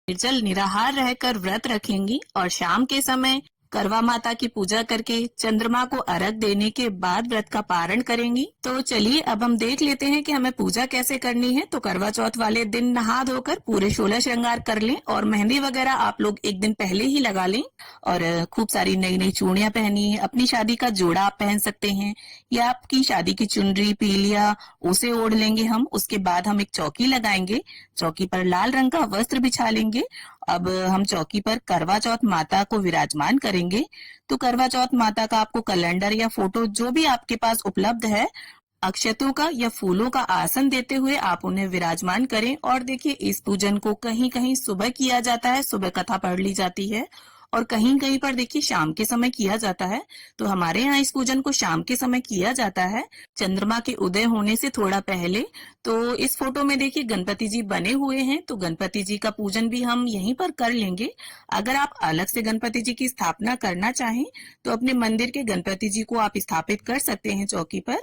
निर्जल निराहार रहकर व्रत रखेंगी और शाम के समय करवा माता की पूजा करके चंद्रमा को अर्घ देने के बाद व्रत का पारण करेंगी। तो चलिए अब हम देख लेते हैं कि हमें पूजा कैसे करनी है। तो करवा चौथ वाले दिन नहा धोकर पूरे 16 श्रृंगार कर लें और मेहंदी वगैरह आप लोग एक दिन पहले ही लगा लें और खूब सारी नई नई चूड़ियां पहनिए। अपनी शादी का जोड़ा आप पहन सकते हैं या आपकी शादी की चुनरी पीलिया उसे ओढ़ लेंगे हम। उसके बाद हम एक चौकी लगाएंगे, चौकी पर लाल रंग का वस्त्र बिछा लेंगे। अब हम चौकी पर करवा चौथ माता को विराजमान करेंगे। तो करवा चौथ माता का आपको कैलेंडर या फोटो जो भी आपके पास उपलब्ध है, अक्षतों का या फूलों का आसन देते हुए आप उन्हें विराजमान करें। और देखिए इस पूजन को कहीं कहीं सुबह किया जाता है, सुबह कथा पढ़ ली जाती है और कहीं कहीं पर देखिए शाम के समय किया जाता है। तो हमारे यहाँ इस पूजन को शाम के समय किया जाता है, चंद्रमा के उदय होने से थोड़ा पहले। तो इस फोटो में देखिए गणपति जी बने हुए हैं, तो गणपति जी का पूजन भी हम यहीं पर कर लेंगे। अगर आप अलग से गणपति जी की स्थापना करना चाहें तो अपने मंदिर के गणपति जी को आप स्थापित कर सकते हैं चौकी पर।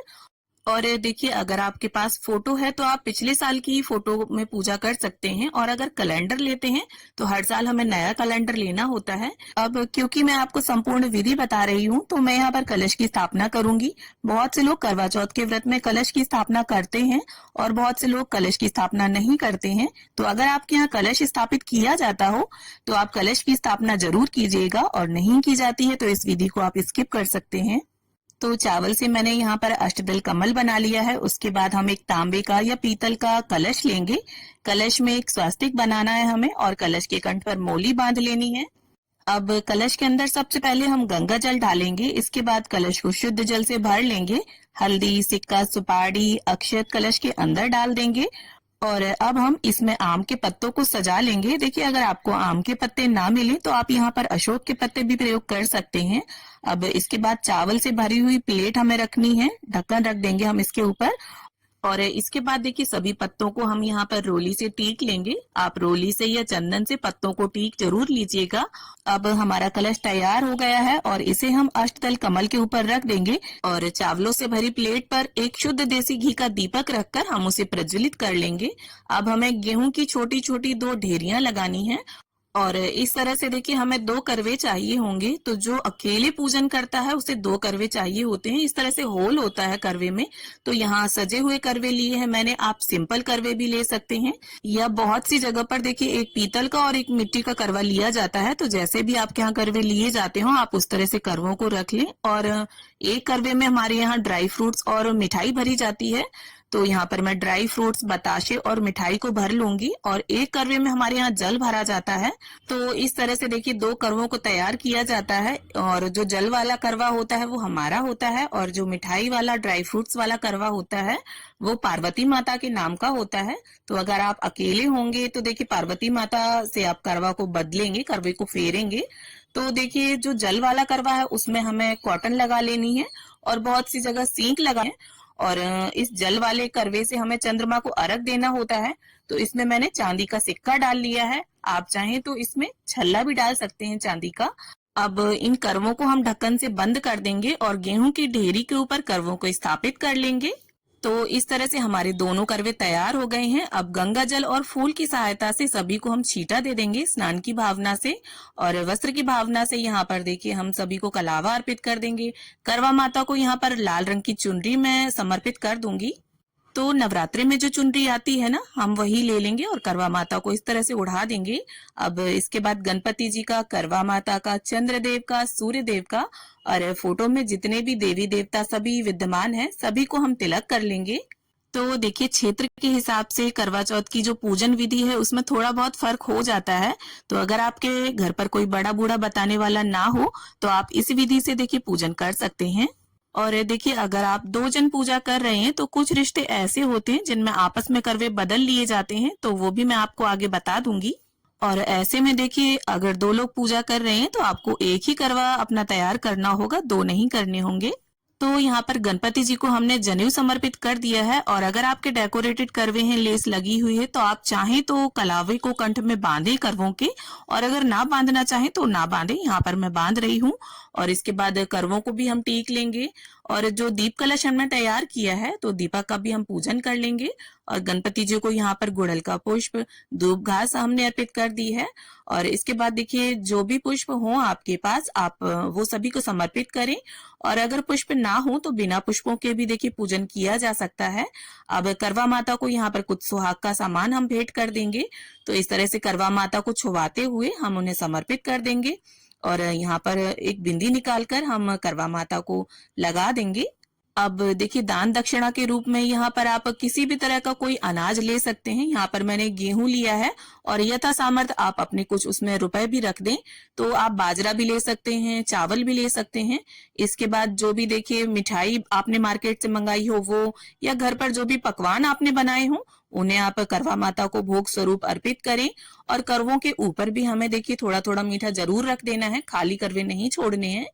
और देखिए अगर आपके पास फोटो है तो आप पिछले साल की फोटो में पूजा कर सकते हैं। और अगर कैलेंडर लेते हैं तो हर साल हमें नया कैलेंडर लेना होता है। अब क्योंकि मैं आपको संपूर्ण विधि बता रही हूँ तो मैं यहाँ पर कलश की स्थापना करूंगी। बहुत से लोग करवा चौथ के व्रत में कलश की स्थापना करते हैं और बहुत से लोग कलश की स्थापना नहीं करते हैं। तो अगर आपके यहाँ कलश स्थापित किया जाता हो तो आप कलश की स्थापना जरूर कीजिएगा, और नहीं की जाती है तो इस विधि को आप स्किप कर सकते हैं। तो चावल से मैंने यहाँ पर अष्टदल कमल बना लिया है। उसके बाद हम एक तांबे का या पीतल का कलश लेंगे। कलश में एक स्वास्तिक बनाना है हमें और कलश के कंठ पर मोली बांध लेनी है। अब कलश के अंदर सबसे पहले हम गंगा जल डालेंगे। इसके बाद कलश को शुद्ध जल से भर लेंगे। हल्दी सिक्का सुपारी अक्षत कलश के अंदर डाल देंगे और अब हम इसमें आम के पत्तों को सजा लेंगे। देखिए अगर आपको आम के पत्ते ना मिले तो आप यहाँ पर अशोक के पत्ते भी प्रयोग कर सकते हैं। अब इसके बाद चावल से भरी हुई प्लेट हमें रखनी है, ढक्कन रख देंगे हम इसके ऊपर। और इसके बाद देखिए सभी पत्तों को हम यहाँ पर रोली से टीक लेंगे। आप रोली से या चंदन से पत्तों को टीक जरूर लीजिएगा। अब हमारा कलश तैयार हो गया है और इसे हम अष्टदल कमल के ऊपर रख देंगे और चावलों से भरी प्लेट पर एक शुद्ध देसी घी का दीपक रखकर हम उसे प्रज्वलित कर लेंगे। अब हमें गेहूं की छोटी छोटी 2 ढेरियां लगानी है और इस तरह से देखिए हमें 2 करवे चाहिए होंगे। तो जो अकेले पूजन करता है उसे 2 करवे चाहिए होते हैं। इस तरह से होल होता है करवे में। तो यहाँ सजे हुए करवे लिए हैं मैंने, आप सिंपल करवे भी ले सकते हैं या बहुत सी जगह पर देखिए एक पीतल का और एक मिट्टी का करवा लिया जाता है। तो जैसे भी आपके यहाँ करवे लिए जाते हो आप उस तरह से करवों को रख लें। और एक करवे में हमारे यहाँ ड्राई फ्रूट्स और मिठाई भरी जाती है। तो यहाँ पर मैं ड्राई फ्रूट्स बताशे और मिठाई को भर लूंगी और एक करवे में हमारे यहाँ जल भरा जाता है। तो इस तरह से देखिए 2 करवों को तैयार किया जाता है और जो जल वाला करवा होता है वो हमारा होता है और जो मिठाई वाला ड्राई फ्रूट्स वाला करवा होता है वो पार्वती माता के नाम का होता है। तो अगर आप अकेले होंगे तो देखिए पार्वती माता से आप करवा को बदलेंगे, करवे को फेरेंगे। तो देखिए जो जल वाला करवा है उसमें हमें कॉटन लगा लेनी है और बहुत सी जगह सींक लगाए। और इस जल वाले करवे से हमें चंद्रमा को अर्घ देना होता है। तो इसमें मैंने चांदी का सिक्का डाल लिया है, आप चाहें तो इसमें छल्ला भी डाल सकते हैं चांदी का। अब इन करवों को हम ढक्कन से बंद कर देंगे और गेहूं की ढेरी के ऊपर करवों को स्थापित कर लेंगे। तो इस तरह से हमारे दोनों करवे तैयार हो गए हैं। अब गंगा जल और फूल की सहायता से सभी को हम छींटा दे देंगे स्नान की भावना से और वस्त्र की भावना से। यहाँ पर देखिए हम सभी को कलावा अर्पित कर देंगे। करवा माता को यहाँ पर लाल रंग की चुनरी मैं समर्पित कर दूंगी। तो नवरात्रि में जो चुनरी आती है ना हम वही ले लेंगे और करवा माता को इस तरह से उड़ा देंगे। अब इसके बाद गणपति जी का, करवा माता का, चंद्रदेव का, सूर्य देव का और फोटो में जितने भी देवी देवता सभी विद्यमान हैं सभी को हम तिलक कर लेंगे। तो देखिए क्षेत्र के हिसाब से करवा चौथ की जो पूजन विधि है उसमें थोड़ा बहुत फर्क हो जाता है। तो अगर आपके घर पर कोई बड़ा बूढ़ा बताने वाला ना हो तो आप इस विधि से देखिए पूजन कर सकते हैं। और देखिए अगर आप 2 जन पूजा कर रहे हैं तो कुछ रिश्ते ऐसे होते हैं जिनमें आपस में करवे बदल लिए जाते हैं, तो वो भी मैं आपको आगे बता दूंगी। और ऐसे में देखिए अगर 2 लोग पूजा कर रहे हैं तो आपको एक ही करवा अपना तैयार करना होगा, 2 नहीं करने होंगे। तो यहाँ पर गणपति जी को हमने जनेऊ समर्पित कर दिया है और अगर आपके डेकोरेटेड करवे हैं, लेस लगी हुई है, तो आप चाहें तो कलावे को कंठ में बांधे करवों के, और अगर ना बांधना चाहें तो ना बांधे। यहाँ पर मैं बांध रही हूँ और इसके बाद करवों को भी हम टीक लेंगे और जो दीप कलश हमने तैयार किया है तो दीपक का भी हम पूजन कर लेंगे और गणपति जी को यहाँ पर गुड़हल का पुष्प, धूप घास हमने अर्पित कर दी है। और इसके बाद देखिए जो भी पुष्प हो आपके पास आप वो सभी को समर्पित करें, और अगर पुष्प ना हो तो बिना पुष्पों के भी देखिए पूजन किया जा सकता है। अब करवा माता को यहाँ पर कुछ सुहाग का सामान हम भेंट कर देंगे, तो इस तरह से करवा माता को छुवाते हुए हम उन्हें समर्पित कर देंगे और यहाँ पर एक बिंदी निकालकर हम करवा माता को लगा देंगे। अब देखिए दान दक्षिणा के रूप में यहाँ पर आप किसी भी तरह का कोई अनाज ले सकते हैं। यहाँ पर मैंने गेहूं लिया है और यथा सामर्थ आप अपने कुछ उसमें रुपए भी रख दें, तो आप बाजरा भी ले सकते हैं, चावल भी ले सकते हैं। इसके बाद जो भी देखिए मिठाई आपने मार्केट से मंगाई हो वो, या घर पर जो भी पकवान आपने बनाए हो उन्हें आप करवा माता को भोग स्वरूप अर्पित करें। और करवों के ऊपर भी हमें देखिए थोड़ा थोड़ा मीठा जरूर रख देना है, खाली करवे नहीं छोड़ने हैं।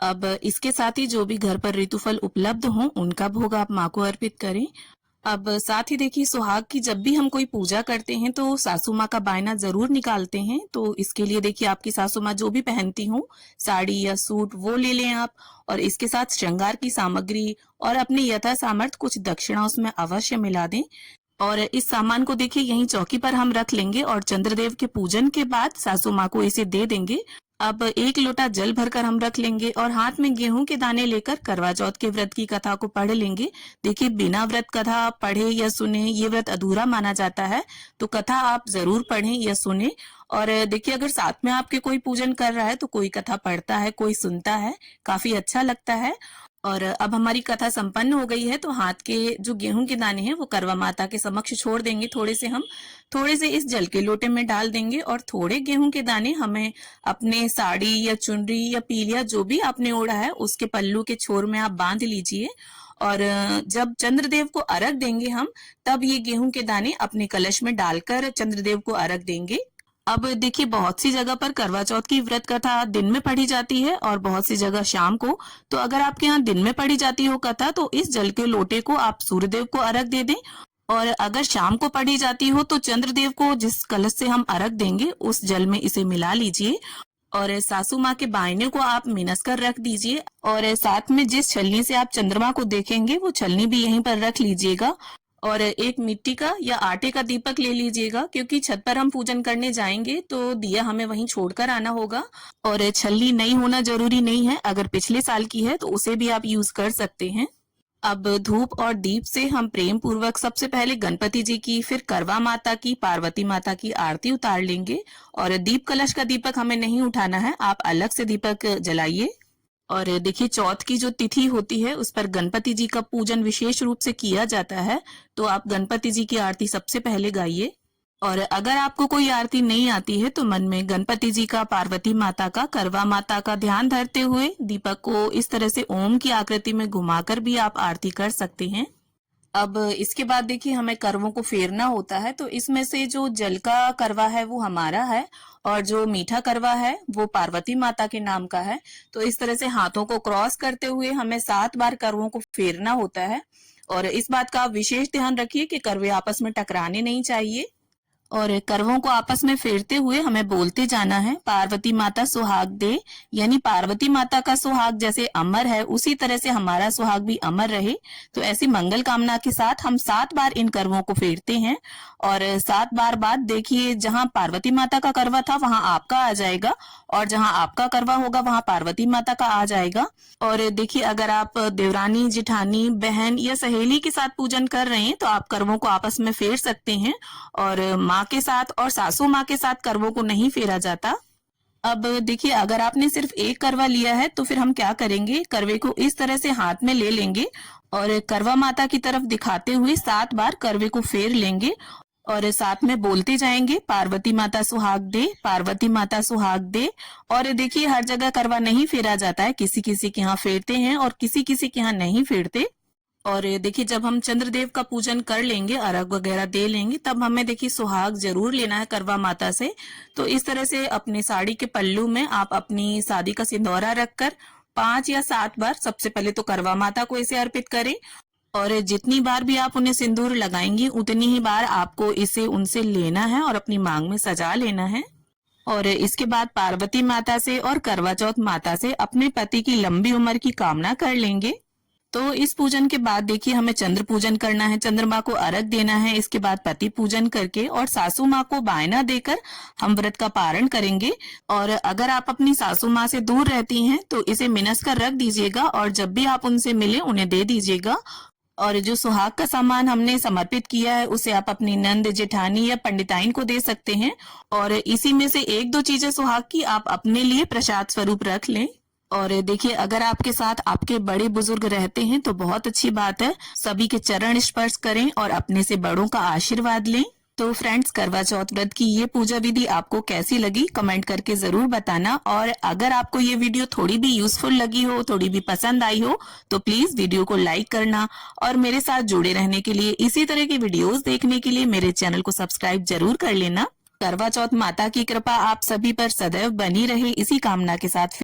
अब इसके साथ ही जो भी घर पर ऋतुफल उपलब्ध हो उनका भोग आप माँ को अर्पित करें। अब साथ ही देखिए सुहाग की जब भी हम कोई पूजा करते हैं तो सासू माँ का बायना जरूर निकालते हैं। तो इसके लिए देखिए आपकी सासू माँ जो भी पहनती हो साड़ी या सूट वो ले लें आप, और इसके साथ श्रृंगार की सामग्री और अपने यथा सामर्थ कुछ दक्षिणा उसमें अवश्य मिला दें। और इस सामान को देखिए यहीं चौकी पर हम रख लेंगे और चंद्रदेव के पूजन के बाद सासू माँ को इसे दे देंगे। अब 1 लोटा जल भरकर हम रख लेंगे और हाथ में गेहूं के दाने लेकर करवा चौथ के व्रत की कथा को पढ़ लेंगे। देखिए बिना व्रत कथा पढ़े या सुने ये व्रत अधूरा माना जाता है, तो कथा आप जरूर पढ़ें या सुने। और देखिए अगर साथ में आपके कोई पूजन कर रहा है तो कोई कथा पढ़ता है, कोई सुनता है, काफी अच्छा लगता है। और अब हमारी कथा संपन्न हो गई है, तो हाथ के जो गेहूं के दाने हैं वो करवा माता के समक्ष छोड़ देंगे। थोड़े से इस जल के लोटे में डाल देंगे और थोड़े गेहूं के दाने हमें अपने साड़ी या चुनरी या पीलिया जो भी आपने ओढ़ा है उसके पल्लू के छोर में आप बांध लीजिए। और जब चंद्रदेव को अर्घ देंगे हम, तब ये गेहूं के दाने अपने कलश में डालकर चंद्रदेव को अर्घ देंगे। अब देखिए बहुत सी जगह पर करवा चौथ की व्रत कथा दिन में पढ़ी जाती है और बहुत सी जगह शाम को। तो अगर आपके यहाँ दिन में पढ़ी जाती हो कथा तो इस जल के लोटे को आप सूर्यदेव को अर्घ दे दें, और अगर शाम को पढ़ी जाती हो तो चंद्रदेव को जिस कलश से हम अर्घ देंगे उस जल में इसे मिला लीजिए और सासू माँ के बायने को आप मिनस कर रख दीजिए। और साथ में जिस छलनी से आप चंद्रमा को देखेंगे वो छलनी भी यहीं पर रख लीजिएगा। और एक मिट्टी का या आटे का दीपक ले लीजिएगा, क्योंकि छत पर हम पूजन करने जाएंगे तो दिया हमें वहीं छोड़कर आना होगा। और छलनी नई होना जरूरी नहीं है, अगर पिछले साल की है तो उसे भी आप यूज कर सकते हैं। अब धूप और दीप से हम प्रेम पूर्वक सबसे पहले गणपति जी की, फिर करवा माता की, पार्वती माता की आरती उतार लेंगे। और दीप कलश का दीपक हमें नहीं उठाना है, आप अलग से दीपक जलाइए। और देखिए चौथ की जो तिथि होती है उस पर गणपति जी का पूजन विशेष रूप से किया जाता है, तो आप गणपति जी की आरती सबसे पहले गाइए। और अगर आपको कोई आरती नहीं आती है तो मन में गणपति जी का, पार्वती माता का, करवा माता का ध्यान धरते हुए दीपक को इस तरह से ओम की आकृति में घुमाकर भी आप आरती कर सकते हैं। अब इसके बाद देखिए हमें करवों को फेरना होता है, तो इसमें से जो जल का करवा है वो हमारा है और जो मीठा करवा है वो पार्वती माता के नाम का है। तो इस तरह से हाथों को क्रॉस करते हुए हमें 7 बार करवों को फेरना होता है। और इस बात का आप विशेष ध्यान रखिए कि करवे आपस में टकराने नहीं चाहिए। और करवों को आपस में फेरते हुए हमें बोलते जाना है, पार्वती माता सुहाग दे, यानी पार्वती माता का सुहाग जैसे अमर है उसी तरह से हमारा सुहाग भी अमर रहे। तो ऐसी मंगल कामना के साथ हम 7 बार इन करवों को फेरते हैं। और 7 बार बाद देखिए जहां पार्वती माता का करवा था वहां आपका आ जाएगा, और जहां आपका करवा होगा वहां पार्वती माता का आ जाएगा। और देखिए अगर आप देवरानी, जिठानी, बहन या सहेली के साथ पूजन कर रहे हैं तो आप करवों को आपस में फेर सकते हैं, और माँ के साथ और सासू माँ के साथ करवों को नहीं फेरा जाता। अब देखिए अगर आपने सिर्फ एक करवा लिया है तो फिर हम क्या करेंगे, करवे को इस तरह से हाथ में ले लेंगे और करवा माता की तरफ दिखाते हुए 7 बार करवे को फेर लेंगे और साथ में बोलते जाएंगे, पार्वती माता सुहाग दे, पार्वती माता सुहाग दे। और देखिए हर जगह करवा नहीं फेरा जाता है, किसी किसी के यहाँ फेरते हैं और किसी किसी के यहाँ नहीं फेरते। और देखिए जब हम चंद्रदेव का पूजन कर लेंगे, अर्घ वगैरह दे लेंगे, तब हमें देखिए सुहाग जरूर लेना है करवा माता से। तो इस तरह से अपने साड़ी के पल्लू में आप अपनी शादी का सिंदूरा रखकर 5 या 7 बार सबसे पहले तो करवा माता को इसे अर्पित करें, और जितनी बार भी आप उन्हें सिंदूर लगाएंगी उतनी ही बार आपको इसे उनसे लेना है और अपनी मांग में सजा लेना है। और इसके बाद पार्वती माता से और करवा चौथ माता से अपने पति की लंबी उम्र की कामना कर लेंगे। तो इस पूजन के बाद देखिए हमें चंद्र पूजन करना है, चंद्रमा को अर्घ देना है। इसके बाद पति पूजन करके और सासू माँ को बायना देकर हम व्रत का पारण करेंगे। और अगर आप अपनी सासू माँ से दूर रहती हैं तो इसे मिनस कर रख दीजिएगा और जब भी आप उनसे मिले उन्हें दे दीजिएगा। और जो सुहाग का सामान हमने समर्पित किया है उसे आप अपनी नंद, जेठानी या पंडिताइन को दे सकते हैं। और इसी में से एक दो चीजें सुहाग की आप अपने लिए प्रसाद स्वरूप रख लें। और देखिए अगर आपके साथ आपके बड़े बुजुर्ग रहते हैं तो बहुत अच्छी बात है, सभी के चरण स्पर्श करें और अपने से बड़ों का आशीर्वाद लें। तो फ्रेंड्स, करवा चौथ व्रत की ये पूजा विधि आपको कैसी लगी कमेंट करके जरूर बताना। और अगर आपको ये वीडियो थोड़ी भी यूजफुल लगी हो, थोड़ी भी पसंद आई हो तो प्लीज वीडियो को लाइक करना और मेरे साथ जुड़े रहने के लिए, इसी तरह की वीडियोस देखने के लिए मेरे चैनल को सब्सक्राइब जरूर कर लेना। करवा चौथ माता की कृपा आप सभी पर सदैव बनी रहे, इसी कामना के साथ